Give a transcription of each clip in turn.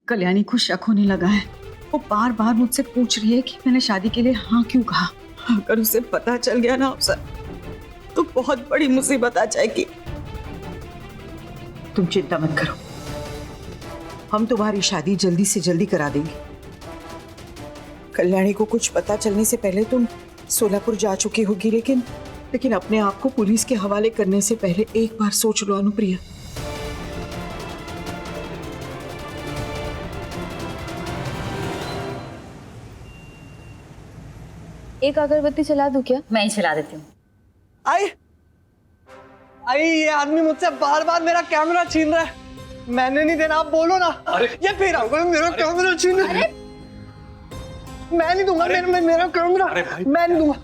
कल्याणी को शक होने लगा है। वो बार बार मुझसे पूछ रही है कि मैंने शादी के लिए हाँ क्यों कहा। अगर उसे पता चल गया ना अफसर, तो बहुत बड़ी मुसीबत आ जाएगी। तुम चिंता मत करो, हम तुम्हारी शादी जल्दी से जल्दी करा देंगे। कल्याणी को कुछ पता चलने से पहले तुम सोलापुर जा चुकी होगी, लेकिन अपने आप को पुलिस के हवाले करने से पहले एक बार सोच लो अनुप्रिया। एक अगरबत्ती चला दूं क्या? मैं ही चला देती हूँ। आई ये आदमी मुझसे बार बार मेरा कैमरा छीन रहा है। मैंने नहीं देना, आप बोलो ना। ये फिर आओगे मेरा कैमरा छीन रहा है। मैं नहीं दूंगा, मेरा कैमरा मैं नहीं दूंगा।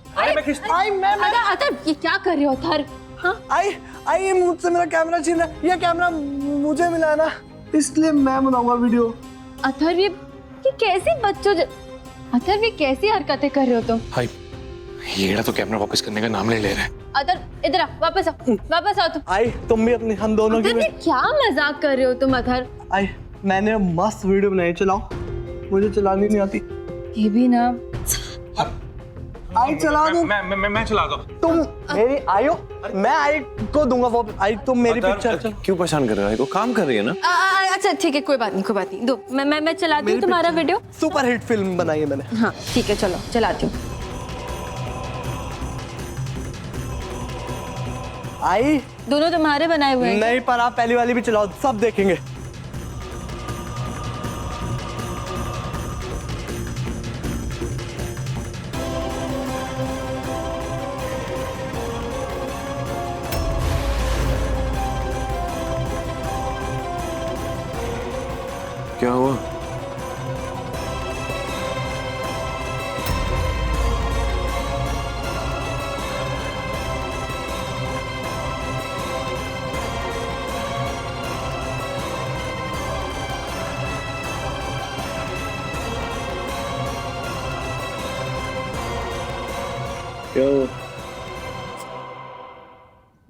अतर ये क्या कर रहे हो अतर? हाँ? ये मुझसे मेरा कैमरा छीन रहा है। ये कैमरा मुझे मिला है ना, इसलिए मैं बनाऊंगा वीडियो। अतर ये कैसी बच्चों अतर ये कैसी हरकतें कर रहे हो तुम? हाय, ये तो कैमरा वापस करने का नाम नहीं ले रहा है। अतर इधर आ, वापस आओ तुम। तुम भी अपनी, हम दोनों की। अतर क्या मजाक कर रहे हो तुम अतर? मैंने मस्त वीडियो बनाई, चलाओ। मुझे चलानी नहीं आती। ये भी ना। चला दो। मैं चला दूं। तुम मेरी आयो, मैं आई को दूंगा वो। तुम मेरी पिक्चर। क्यों परेशान कर रहे हो? काम कर रही है ना। अच्छा ठीक है, कोई बात नहीं दो। मैं चलाती हूँ तुम्हारा वीडियो। सुपर हिट फिल्म बनाई है मैंने। हाँ ठीक है, चलो चलाती हूँ। दोनों तुम्हारे बनाए हुए हैं? नहीं, पर आप पहली वाली भी चलाओ, सब देखेंगे। क्या हुआ?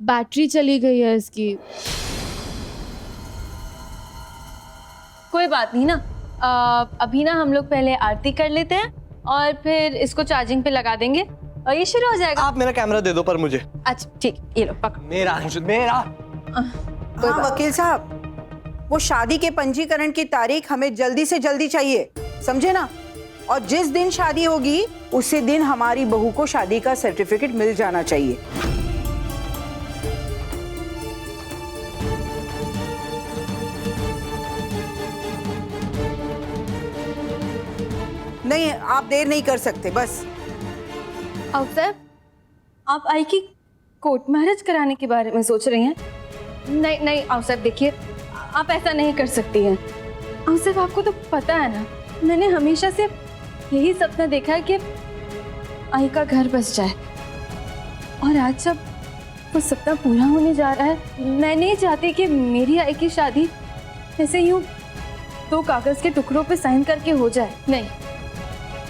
बैटरी चली गई है इसकी। कोई बात नहीं ना। अभी ना हम लोग पहले आरती कर लेते हैं और फिर इसको चार्जिंग पे लगा देंगे और ये शुरू हो जाएगा। आप मेरा कैमरा दे दो पर मुझे। अच्छा ठीक, ये लो पकड़ो। मेरा। हाँ वकील साहब, वो शादी के पंजीकरण की तारीख हमें जल्दी से जल्दी चाहिए, समझे ना? और जिस दिन शादी होगी उसी दिन हमारी बहू को शादी का सर्टिफिकेट मिल जाना चाहिए। नहीं, आप देर नहीं कर सकते बस। अफसर, आप आई की कोर्ट मैरिज कराने के बारे में सोच रही हैं? नहीं अफसर, देखिए आप ऐसा नहीं कर सकती हैं। अफसर, आपको तो पता है ना, मैंने हमेशा से यही सपना देखा है कि आई का घर बस जाए, और आज जब वो सपना पूरा होने जा रहा है, मैं नहीं चाहती कि मेरी आई की शादी ऐसे यूं दो कागज के टुकड़ों पे साइन करके हो जाए। नहीं,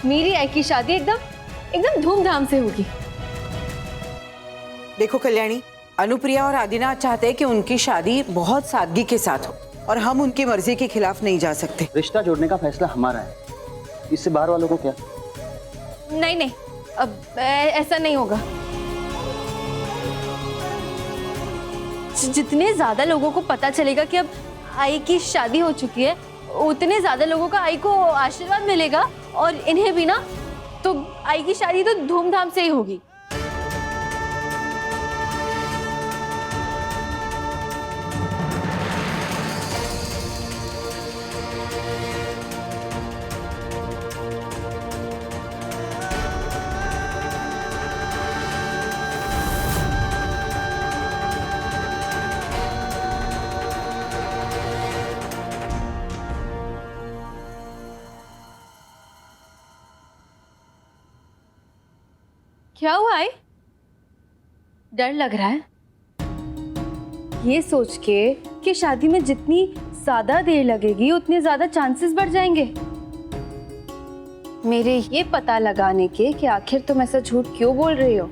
मेरी आई की शादी एकदम धूमधाम से होगी। देखो कल्याणी, अनुप्रिया और आदिनाथ चाहते हैं कि उनकी शादी बहुत सादगी के साथ हो, और हम उनकी मर्जी के खिलाफ नहीं जा सकते। रिश्ता जोड़ने का फैसला हमारा है, इससे बाहर वालों को क्या? नहीं, अब ऐसा नहीं होगा। जितने ज्यादा लोगों को पता चलेगा कि अब आई की शादी हो चुकी है, उतने ज्यादा लोगों का आई को आशीर्वाद मिलेगा, और इन्हें भी ना, तो आई की शादी तो धूमधाम से ही होगी। क्या हुआ है? डर लग रहा है? ये सोच के कि शादी में जितनी ज्यादा देर लगेगी उतने ज्यादा चांसेस बढ़ जाएंगे, मेरे ये पता लगाने के कि आखिर तुम ऐसा झूठ क्यों बोल रही हो।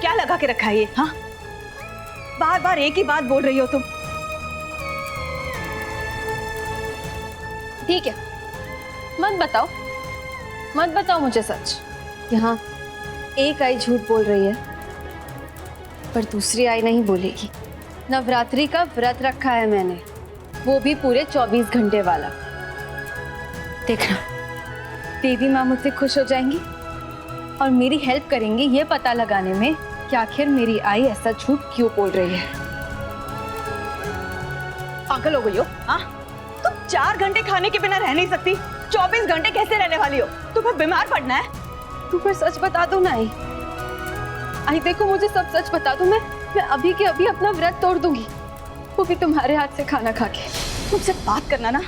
क्या लगा के रखा है ये? हाँ, बार बार एक ही बात बोल रही हो तुम। ठीक है, मत बताओ मुझे सच। यहाँ एक आई झूठ बोल रही है पर दूसरी आई नहीं बोलेगी। नवरात्रि का व्रत रखा है मैंने, वो भी पूरे 24 घंटे वाला। देखना, देवी माँ मुझसे खुश हो जाएंगी और मेरी हेल्प करेंगी ये पता लगाने में कि आखिर मेरी आई ऐसा झूठ क्यों बोल रही है। पागल हो गई हो? हाँ, तुम 4 घंटे खाने के बिना रह नहीं सकती, 24 घंटे कैसे रहने वाली हो? तुम्हें बीमार पड़ना है। तू फिर सच बता दो ना आई देखो, मुझे सब सच बता दो, मैं अभी के अभी अपना व्रत तोड़ दूंगी, वो भी तुम्हारे हाथ से खाना खा के। तुमसे बात करना ना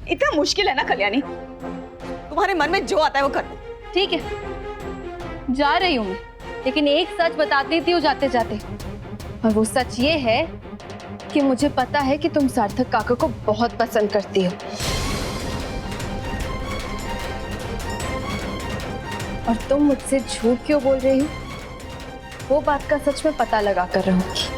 इतना मुश्किल है ना कल्याणी, तुम्हारे मन में जो आता है वो कर दो। ठीक है, जा रही हूँ मैं, लेकिन एक सच बता देती हूँ जाते जाते, और वो सच ये है कि मुझे पता है कि तुम सार्थक काका को बहुत पसंद करती हो, और तुम मुझसे झूठ क्यों बोल रही हो वो बात का सच में पता लगा कर रहूंगी।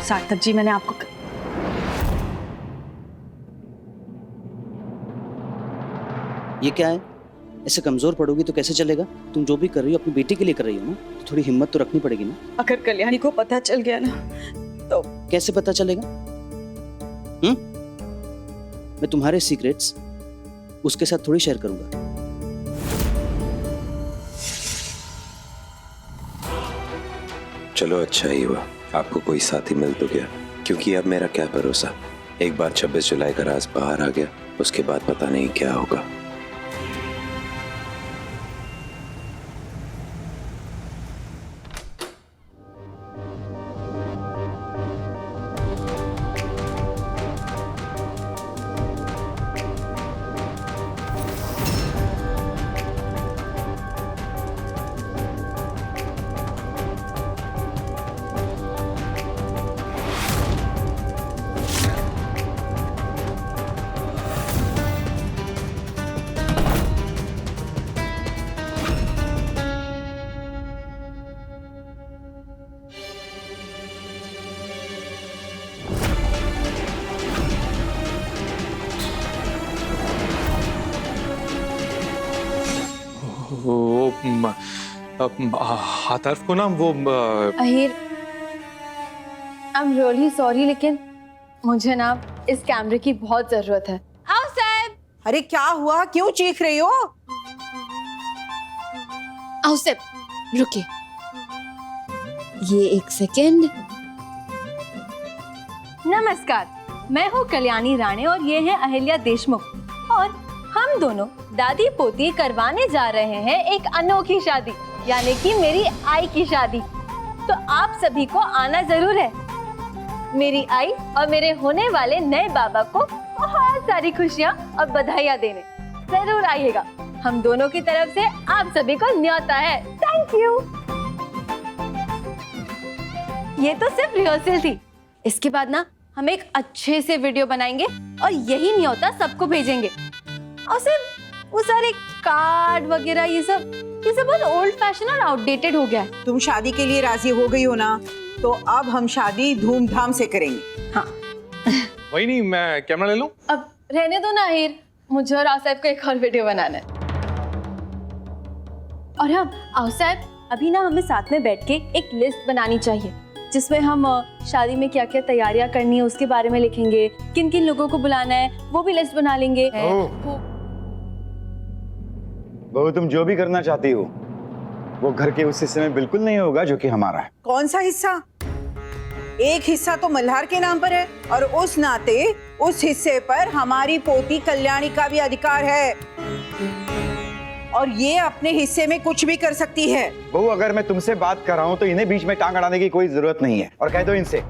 सार्थक जी, मैंने आपको ये क्या है? ऐसे कमजोर पड़ोगी तो कैसे चलेगा? तुम जो भी कर रही हो अपनी बेटी के लिए कर रही हो ना, तो थोड़ी हिम्मत तो रखनी पड़ेगी ना। अगर कल्याणी को पता चल गया ना तो कैसे पता चलेगा? मैं तुम्हारे सीक्रेट्स उसके साथ थोड़ी शेयर करूंगा। चलो अच्छा ही हुआ आपको कोई साथी मिल तो गया, क्योंकि अब मेरा क्या भरोसा, एक बार 26 जुलाई का राज बाहर आ गया, उसके बाद पता नहीं क्या होगा। वो हाथर्फ को ना वो Ahir, I am really sorry, लेकिन मुझे ना इस कैमरे की बहुत जरूरत है। आओ साहब। अरे क्या हुआ, क्यों चीख रही हो? आओ साहब, रुकिए, ये 1 सेकेंड। नमस्कार, मैं हूँ कल्याणी राणे और ये है अहिल्या देशमुख, और हम दोनों दादी पोती करवाने जा रहे हैं एक अनोखी शादी, यानी कि मेरी आई की शादी। तो आप सभी को आना जरूर है, मेरी आई और मेरे होने वाले नए बाबा को बहुत सारी खुशियाँ और बधाइयाँ देने जरूर आइएगा। हम दोनों की तरफ से आप सभी को न्योता है। Thank you. ये तो सिर्फ रिहर्सल थी, इसके बाद ना हम एक अच्छे से वीडियो बनाएंगे और यही न्योता सबको भेजेंगे। और सिर्फ वो सारे कार्ड वगैरह ये सब बहुत ओल्ड फैशन और आउटडेटेड हो गया है। तुम शादी के लिए राजी हो गई हो ना, तो अब हम शादी धूमधाम से करेंगे। हाँ। वही नहीं, मैं कैमरा ले लूं? अब रहने दो ना हीर, मुझे और आसिफ को एक और वीडियो बनाना है। और हाँ आसिफ, अभी ना हमें साथ में बैठ के एक लिस्ट बनानी चाहिए, जिसमें हम शादी में क्या क्या तैयारियां करनी है उसके बारे में लिखेंगे, किन किन लोगों को बुलाना है वो भी लिस्ट बना लेंगे। बहू, तुम जो भी करना चाहती हो वो घर के उस हिस्से में बिल्कुल नहीं होगा जो कि हमारा है। कौन सा हिस्सा? एक हिस्सा तो मल्हार के नाम पर है, और उस नाते उस हिस्से पर हमारी पोती कल्याणी का भी अधिकार है, और ये अपने हिस्से में कुछ भी कर सकती है। बहू, अगर मैं तुमसे बात कर रहा हूँ तो इन्हें बीच में टांग अड़ाने की कोई जरूरत नहीं है, और कह दो इनसे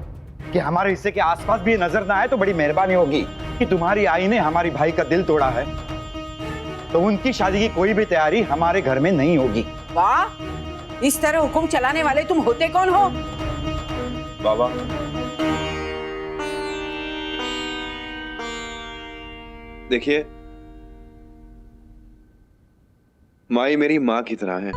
कि हमारे हिस्से के आसपास भी नजर ना आए तो बड़ी मेहरबानी होगी। कि तुम्हारी आई ने हमारी भाई का दिल तोड़ा है, तो उनकी शादी की कोई भी तैयारी हमारे घर में नहीं होगी। वाह, इस तरह हुक्म चलाने वाले तुम होते कौन हो? बाबा, देखिए, माई मेरी माँ की तरह है।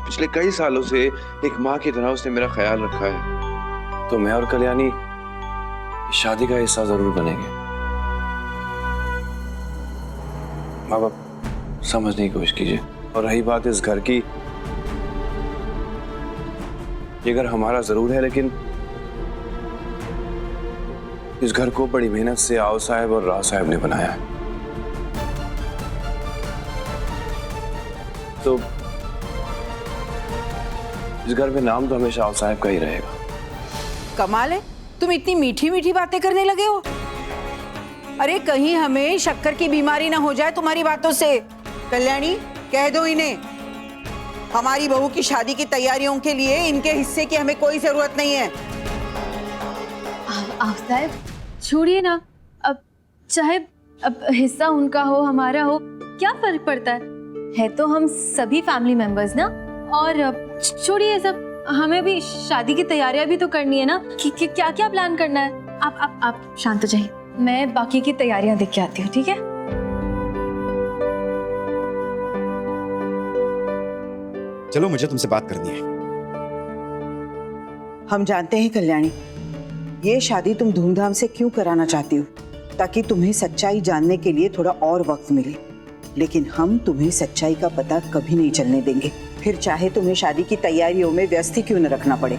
पिछले कई सालों से एक माँ की तरह उसने मेरा ख्याल रखा है। तो मैं और कल्याणी शादी का हिस्सा जरूर बनेंगे। माँ बाप समझने की कोशिश कीजिए। और रही बात इस घर की, ये घर हमारा जरूर है, लेकिन इस घर को बड़ी मेहनत से आओ साहब और राव साहब ने बनाया है। तो इस घर में नाम तो हमेशा आओ साहब का ही रहेगा। कमाल है, तुम इतनी मीठी मीठी बातें करने लगे हो। अरे कहीं हमें शक्कर की बीमारी ना हो जाए तुम्हारी बातों से। कल्याणी, कह दो इन्हें, हमारी बहू की शादी की तैयारियों के लिए इनके हिस्से की हमें कोई जरूरत नहीं है। आप साहब छोड़िए ना, अब चाहे अब हिस्सा उनका हो हमारा हो, क्या फर्क पड़ता है तो हम सभी फैमिली मेंबर्स ना। और छोड़िए सब, हमें भी शादी की तैयारियां भी तो करनी है ना कि क्या क्या प्लान करना है। आप शांत हो जाइए, मैं बाकी की तैयारियां देख के आती हूँ, ठीक है? चलो, मुझे तुमसे बात करनी है। हम जानते हैं कल्याणी, ये शादी तुम धूमधाम से क्यों कराना चाहती हो, ताकि तुम्हें सच्चाई जानने के लिए थोड़ा और वक्त मिले। लेकिन हम तुम्हें सच्चाई का पता कभी नहीं चलने देंगे, फिर चाहे तुम्हें शादी की तैयारियों में व्यस्त ही क्यों न रखना पड़े।